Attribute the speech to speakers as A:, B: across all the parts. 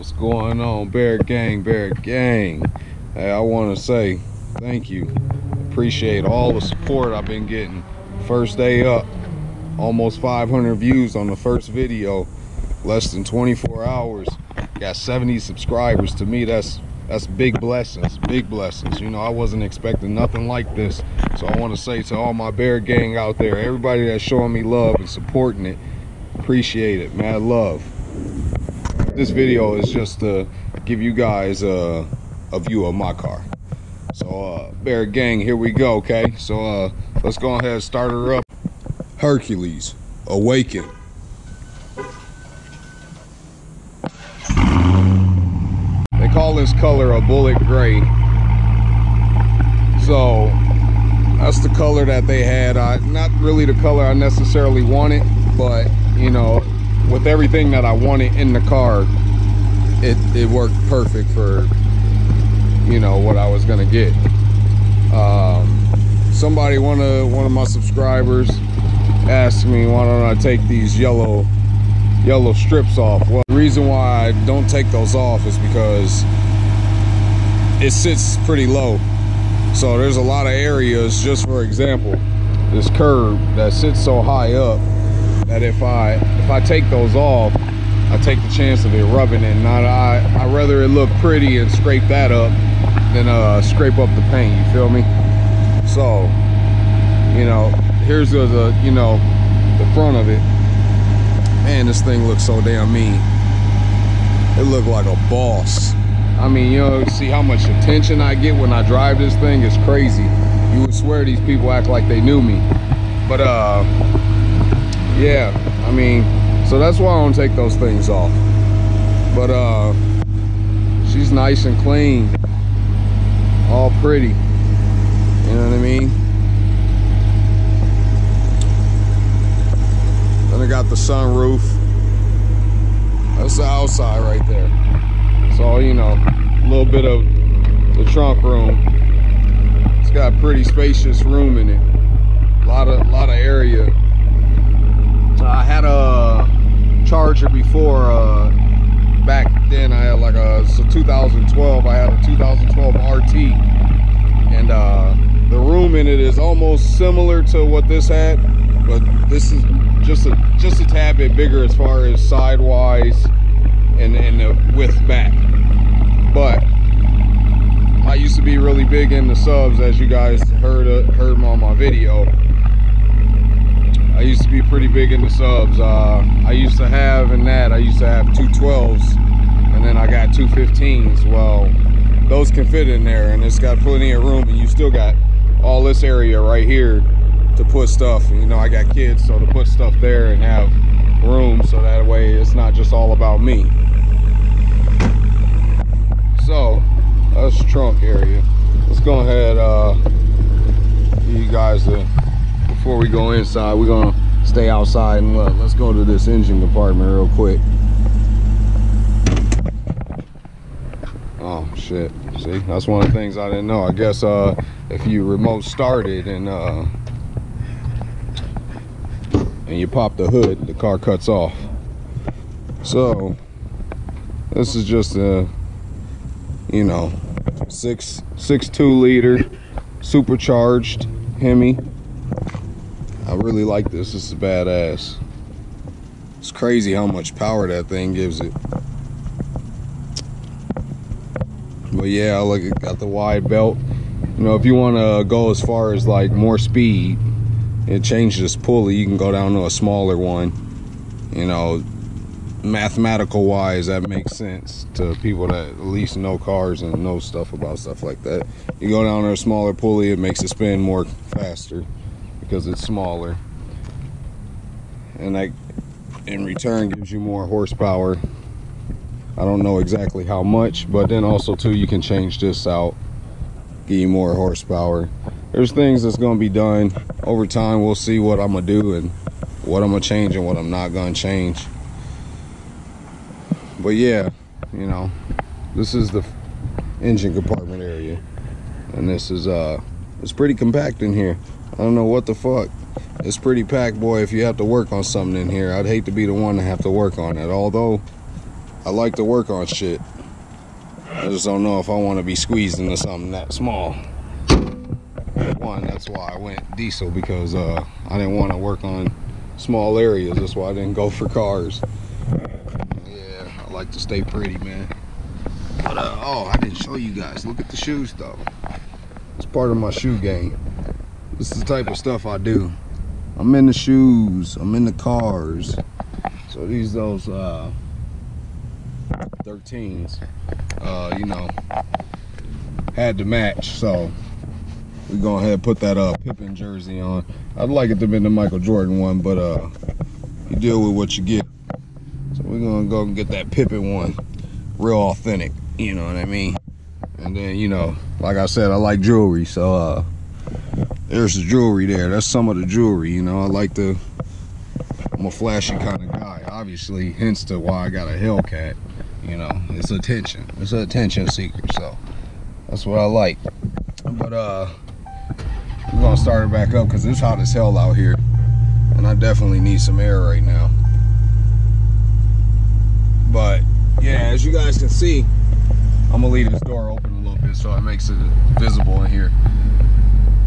A: What's going on, Bear Gang, Bear Gang? Hey, I want to say thank you. Appreciate all the support I've been getting. First day up, almost 500 views on the first video, less than 24 hours. Got 70 subscribers. To me, that's big blessings, big blessings. You know, I wasn't expecting nothing like this. So I want to say to all my Bear Gang out there, everybody that's showing me love and supporting it, appreciate it, mad love. This video is just to give you guys a view of my car. So Bear Gang, here we go. Okay, so let's go ahead and start her up. Hercules, Awaken. They call this color a bullet gray. So that's the color that they had. Not really the color I necessarily wanted, but you know, with everything that I wanted in the car, it worked perfect for, you know, what I was gonna get. Somebody, one of my subscribers asked me, why don't I take these yellow strips off? Well, the reason why I don't take those off is because it sits pretty low. So there's a lot of areas, just for example, this curb that sits so high up that if I take those off, I take the chance of it rubbing it. And I'd rather it look pretty and scrape that up than scrape up the paint, you feel me? So, you know, here's the you know, the front of it. Man, this thing looks so damn mean. It looked like a boss. I mean, you know, see how much attention I get when I drive this thing? It's crazy. You would swear these people act like they knew me. But yeah, I mean, so that's why I don't take those things off. But she's nice and clean, all pretty, you know what I mean? Then I got the sunroof. That's the outside right there. So, you know, a little bit of the trunk room. It's got pretty spacious room in it. A lot of area. I had a Charger before. Back then I had like a 2012. I had a 2012 RT, and the room in it is almost similar to what this had, but this is just a tad bit bigger as far as sidewise and the width back. But I used to be really big into subs, as you guys heard on my video. I used to be pretty big into subs. I used to have two 12s, and then I got two 15s. Well, those can fit in there, and it's got plenty of room, and you still got all this area right here to put stuff. You know, I got kids, so to put stuff there and have room, so that way it's not just all about me. So that's the trunk area. Let's go ahead, you guys, before we go inside, we're gonna stay outside and look. Let's go to this engine compartment real quick. Oh shit, see, that's one of the things I didn't know. I guess if you remote started and you pop the hood, the car cuts off. So this is just a, you know, 6.2 liter supercharged Hemi. I really like this. This is badass. It's crazy how much power that thing gives it. But yeah, look, it got the wide belt. You know, if you want to go as far as like more speed and change this pulley, you can go down to a smaller one. You know, mathematical wise, that makes sense to people that at least know cars and know stuff about stuff like that. You go down to a smaller pulley, it makes it spin more faster because it's smaller, and that in return gives you more horsepower. I don't know exactly how much, but then also too, you can change this out, give you more horsepower. There's things that's going to be done over time. We'll see what I'm gonna do and what I'm gonna change and what I'm not gonna change. But yeah, you know, this is the engine compartment area, and this is it's pretty compact in here. I don't know what the fuck. It's pretty packed, boy. If you have to work on something in here, I'd hate to be the one to have to work on it. Although I like to work on shit. I just don't know if I want to be squeezed into something that small. One, that's why I went diesel, because I didn't want to work on small areas. That's why I didn't go for cars. Yeah, I like to stay pretty, man. But oh, I didn't show you guys. Look at the shoes though. It's part of my shoe game. This is the type of stuff I do. I'm in the shoes, I'm in the cars. So those 13s, you know, had to match. So we go ahead and put that Pippen jersey on. I'd like it to be the Michael Jordan one, but you deal with what you get. So we're gonna go and get that Pippen one, real authentic. You know what I mean? And then, you know, like I said, I like jewelry, so there's the jewelry there. That's some of the jewelry, you know. I'm a flashy kind of guy, obviously, hence to why I got a Hellcat. You know, it's attention. It's an attention seeker, so that's what I like. But we're gonna start it back up because it's hot as hell out here, and I definitely need some air right now. But yeah, as you guys can see, I'm gonna leave this door open a little bit so it makes it visible in here.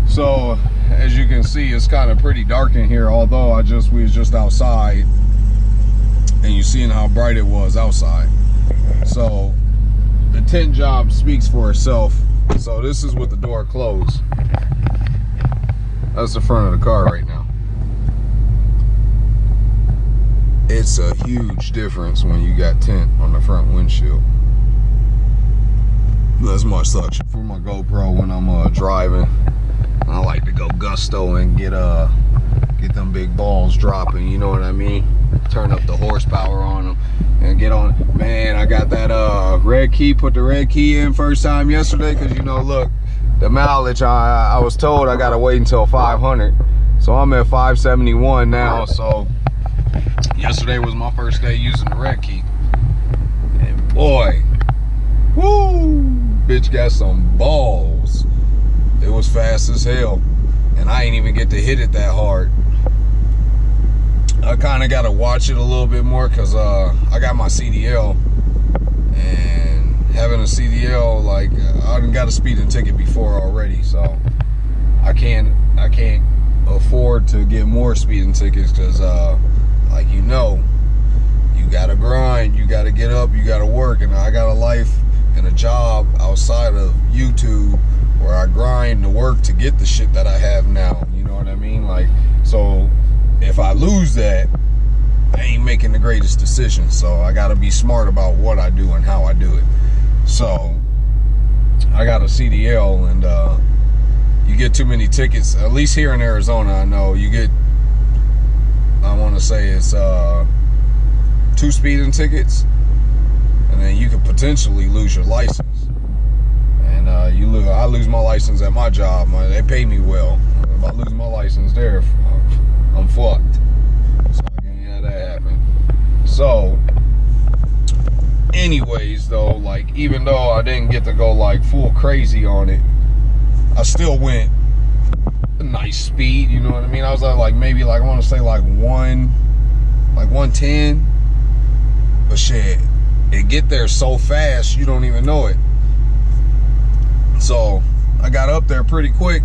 A: So as you can see, it's kind of pretty dark in here, although we was just outside, and you seen how bright it was outside. So the tent job speaks for itself. So this is with the door closed. That's the front of the car right now. It's a huge difference when you got tint on the front windshield. That's my suction for my GoPro when I'm driving. I like to go gusto and get them big balls dropping, you know what I mean? Turn up the horsepower on them and get on. Man, I got that red key, put the red key in first time yesterday, because, you know, look, the mileage, I was told I gotta wait until 500. So I'm at 571 now, so yesterday was my first day using the red key. And boy, woo, bitch got some balls. It was fast as hell, and I ain't even get to hit it that hard. I kind of got to watch it a little bit more because I got my CDL, and having a CDL, like, I done got a speeding ticket before already, so I can't afford to get more speeding tickets because, like, you know, you gotta grind, you gotta get up, you gotta work, and I got a life and a job outside of YouTube where I grind to work to get the shit that I have now. You know what I mean? Like, so if I lose that, I ain't making the greatest decision. So I gotta be smart about what I do and how I do it. So I got a CDL, and you get too many tickets, at least here in Arizona. I know you get, I want to say it's 2 speeding tickets, and then you could potentially lose your license. And I lose my license at my job. They pay me well. If I lose my license there, I'm fucked. So I can have that happen. So anyways, though, like, even though I didn't get to go like full crazy on it, I still went a nice speed, you know what I mean? I was at like maybe like, I want to say like 110, but shit, it get there so fast you don't even know it. So I got up there pretty quick.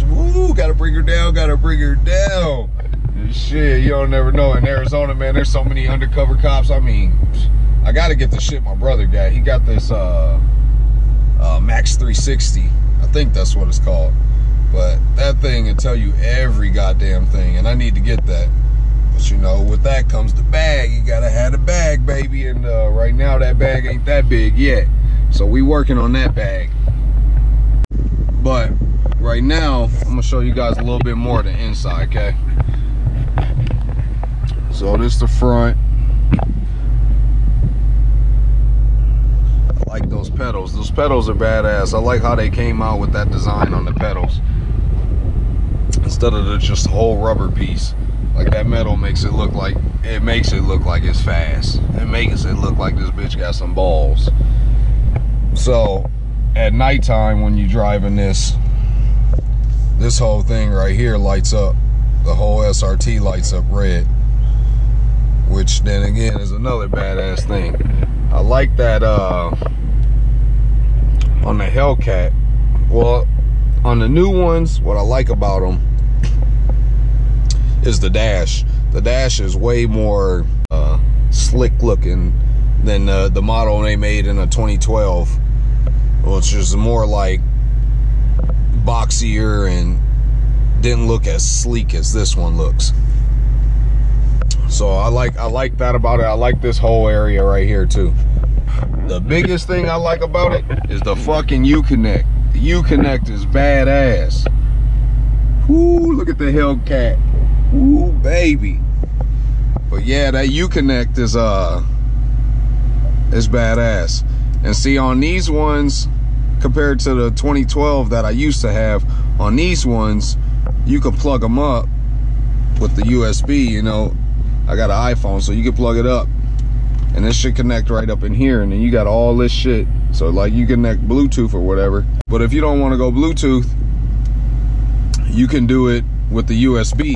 A: Woo, gotta bring her down, gotta bring her down. And shit, you don't never know. In Arizona, man, there's so many undercover cops. I mean, I gotta get the shit my brother got. He got this Max 360. I think that's what it's called. But that thing will tell you every goddamn thing, and I need to get that. But you know, with that comes the bag. You gotta have the bag, baby. And right now, that bag ain't that big yet. So we working on that bag. But right now, I'm gonna show you guys a little bit more of the inside, okay? So this is the front. I like those pedals. Those pedals are badass. I like how they came out with that design on the pedals, instead of the just whole rubber piece. Like, that metal makes it look like it's fast. It makes it look like this bitch got some balls. So at nighttime, when you're driving this whole thing right here lights up. The whole SRT lights up red. which then again is another badass thing. I like that on the Hellcat. Well, on the new ones, what I like about them is the dash. The dash is way more slick looking than the model they made in a 2012, which is more like boxier and didn't look as sleek as this one looks. So I like that about it. I like this whole area right here too. The biggest thing I like about it is the fucking U-Connect. The U-Connect is badass. Woo, look at the Hellcat. Woo, baby. But yeah, that U-Connect is badass. And see, on these ones, compared to the 2012 that I used to have, on these ones, you can plug them up with the USB, you know. I got an iPhone, so you can plug it up and this should connect right up in here, and then you got all this shit. So like you connect Bluetooth or whatever. But if you don't want to go Bluetooth, you can do it with the USB,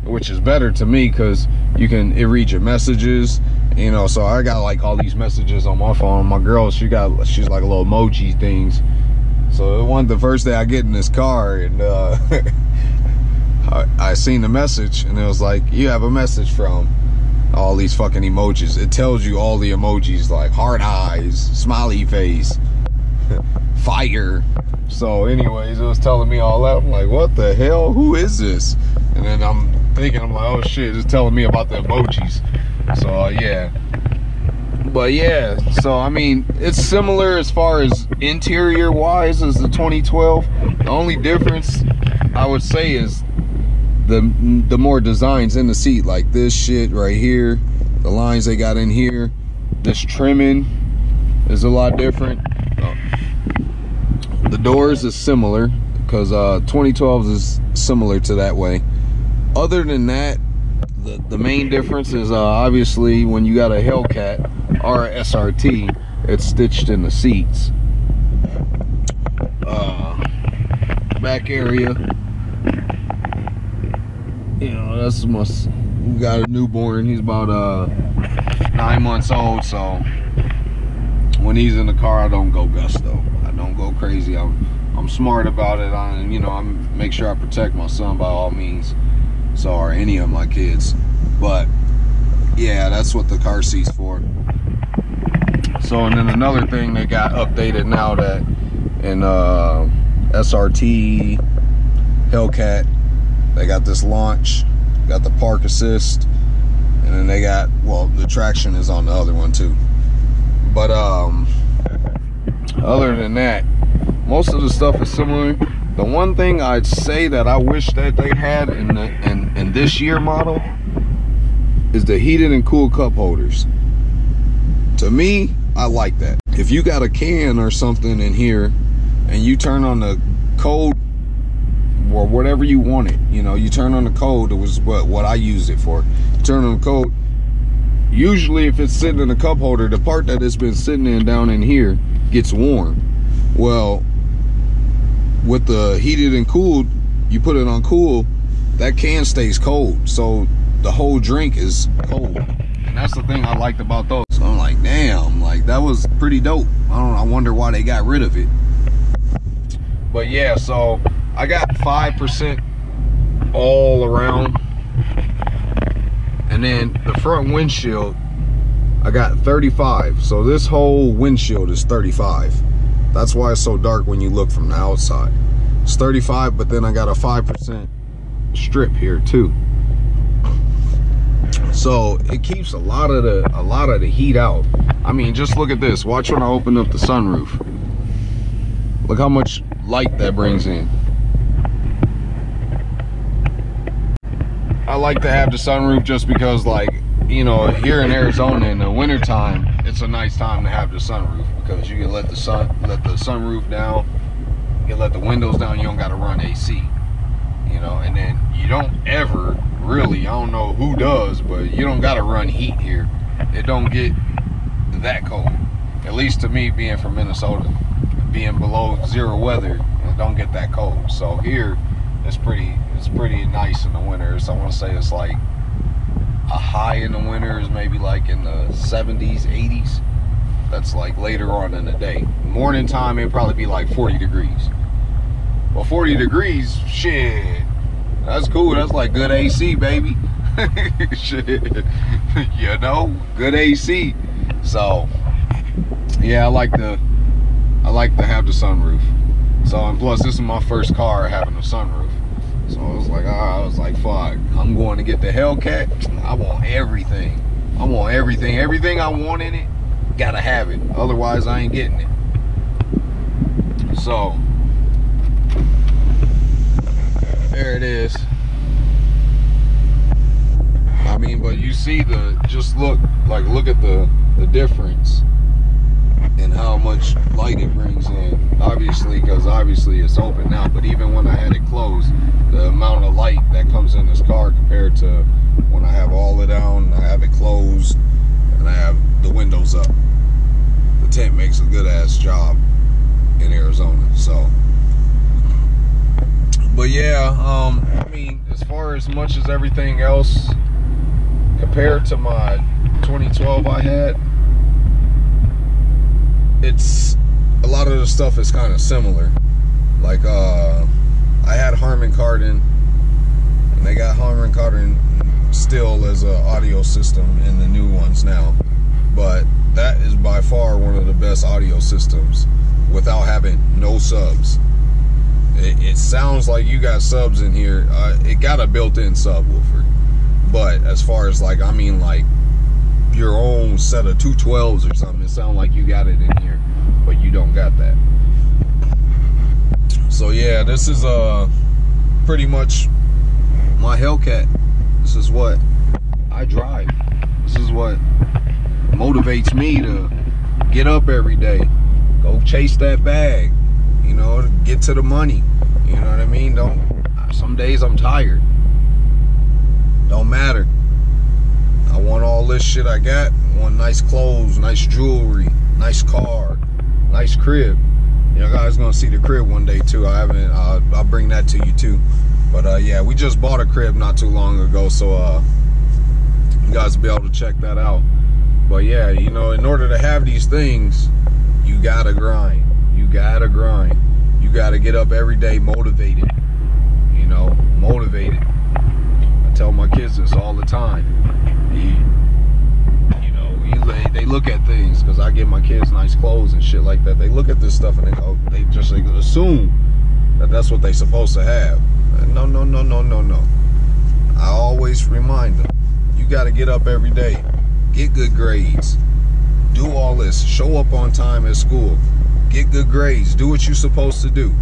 A: which is better to me because it reads your messages, you know. So I got like all these messages on my phone. My girl, she's like a little emoji things. So the first day I get in this car, and I seen the message, and it was like, you have a message from all these fucking emojis. It tells you all the emojis, like heart eyes, smiley face, fire. So anyways, it was telling me all that. I'm like, what the hell? Who is this? And then I'm thinking, I'm like, oh shit, it's telling me about the emojis. So yeah. But yeah, so I mean, it's similar as far as interior wise as the 2012. The only difference I would say is the more designs in the seat, like this shit right here, the lines they got in here, this trimming is a lot different. The doors is similar because 2012 is similar to that way. Other than that, the main difference is obviously when you got a Hellcat or a SRT, it's stitched in the seats. Back area, you know, that's we got a newborn. He's about 9 months old, so when he's in the car, I don't go gusto. I don't go crazy. I'm smart about it. I make sure I protect my son by all means. So, or any of my kids. But yeah, that's what the car seat's for. So, and then another thing they got updated now, that in SRT, Hellcat, they got this launch, got the park assist, and then they got, well, the traction is on the other one too. But other than that, most of the stuff is similar. The one thing I'd say that I wish that they had in this year model is the heated and cooled cup holders. To me, I like that. If you got a can or something in here and you turn on the cold or whatever you want it, you know, you turn on the cold, it was what I used it for. You turn on the cold, usually if it's sitting in a cup holder, the part that it's been sitting in down in here gets warm. Well, with the heated and cooled, you put it on cool, that can stays cold, so the whole drink is cold. And that's the thing I liked about those. So I'm like, damn, like that was pretty dope. I wonder why they got rid of it. But yeah, so I got 5% all around, and then the front windshield I got 35. So this whole windshield is 35. That's why it's so dark when you look from the outside. It's 35, but then I got a 5% strip here too. So it keeps a lot of the heat out. I mean, just look at this. Watch when I open up the sunroof. Look how much light that brings in. I like to have the sunroof just because, like, you know, here in Arizona in the wintertime, it's a nice time to have the sunroof because you can let the sunroof down, you can let the windows down, you don't got to run AC, you know. And then you don't ever really, I don't know who does, but you don't got to run heat here. It don't get that cold, at least to me, being from Minnesota, being below zero weather, it don't get that cold. So here it's pretty nice in the winter. So I want to say it's like a high in the winter is maybe like in the 70s, 80s. That's like later on in the day. Morning time, it'd probably be like 40 degrees. Well, 40 degrees, shit, that's cool. That's like good AC, baby. Shit, you know, good AC. So yeah, I like to have the sunroof. So, and plus this is my first car having a sunroof. So I was like, fuck, I'm going to get the Hellcat. I want everything. I want everything. Everything I want in it, gotta have it. Otherwise, I ain't getting it. So, there it is. I mean, but you see just look at the difference and how much light it brings in. Obviously, because obviously it's open now, but even when I had it closed, the amount of light that comes in this car compared to when I have all it down, I have it closed, and I have the windows up. The tent makes a good ass job in Arizona. So, but yeah, I mean, as far as much as everything else compared to my 2012 I had, it's a lot of the stuff is kind of similar. Like I had Harman Kardon, and they got Harman Kardon still as an audio system in the new ones now, but that is by far one of the best audio systems without having no subs. It sounds like you got subs in here. It got a built-in subwoofer, but as far as like, I mean, like your own set of 212s or something, it sounds like you got it in here, but you don't got that. So yeah, this is pretty much my Hellcat. This is what I drive. This is what motivates me to get up every day, go chase that bag, you know, get to the money. You know what I mean? Some days I'm tired. Don't matter. I want all this shit I got. I want nice clothes, nice jewelry, nice car, nice crib. You guys gonna see the crib one day too. I'll bring that to you too. But yeah, we just bought a crib not too long ago, so you guys will be able to check that out. But yeah, you know, in order to have these things, you gotta grind. You gotta grind. You gotta get up every day motivated. You know, motivated. I tell my kids this all the time. They look at things, because I give my kids nice clothes and shit like that. They look at this stuff and they just assume that that's what they're supposed to have. No, no, no, no, no, no. I always remind them, you got to get up every day, get good grades, do all this, show up on time at school, get good grades, do what you're supposed to do,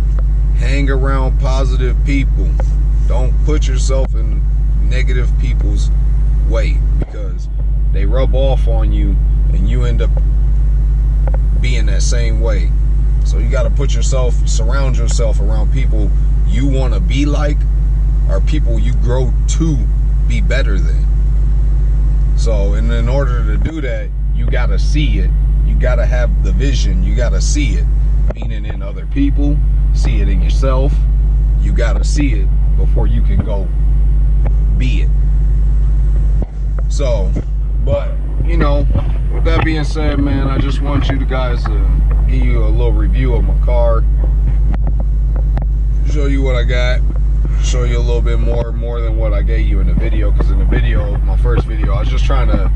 A: hang around positive people. Don't put yourself in negative people's way, because they rub off on you and you end up being that same way. So you got to surround yourself around people you want to be like, or people you grow to be better than. So, and in order to do that, you got to see it. You got to have the vision. You got to see it, meaning in other people, see it in yourself. You got to see it before you can go be it. So, but, you know, with that being said, man, I just want you guys to give you a little review of my car, show you what I got, show you a little bit more than what I gave you in the video, because in the video, my first video, I was just trying to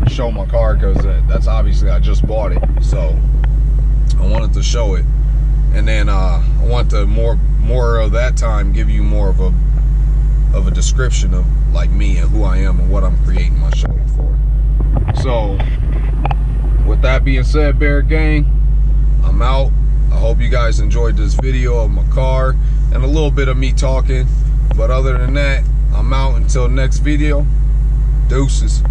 A: show my car, because that's obviously, I just bought it, so I wanted to show it. And then I want to more of that time give you more of a description of like me and who I am and what I'm creating my show for. So with that being said, Bear Gang, I'm out. I hope you guys enjoyed this video of my car and a little bit of me talking, but other than that, I'm out until next video. Deuces.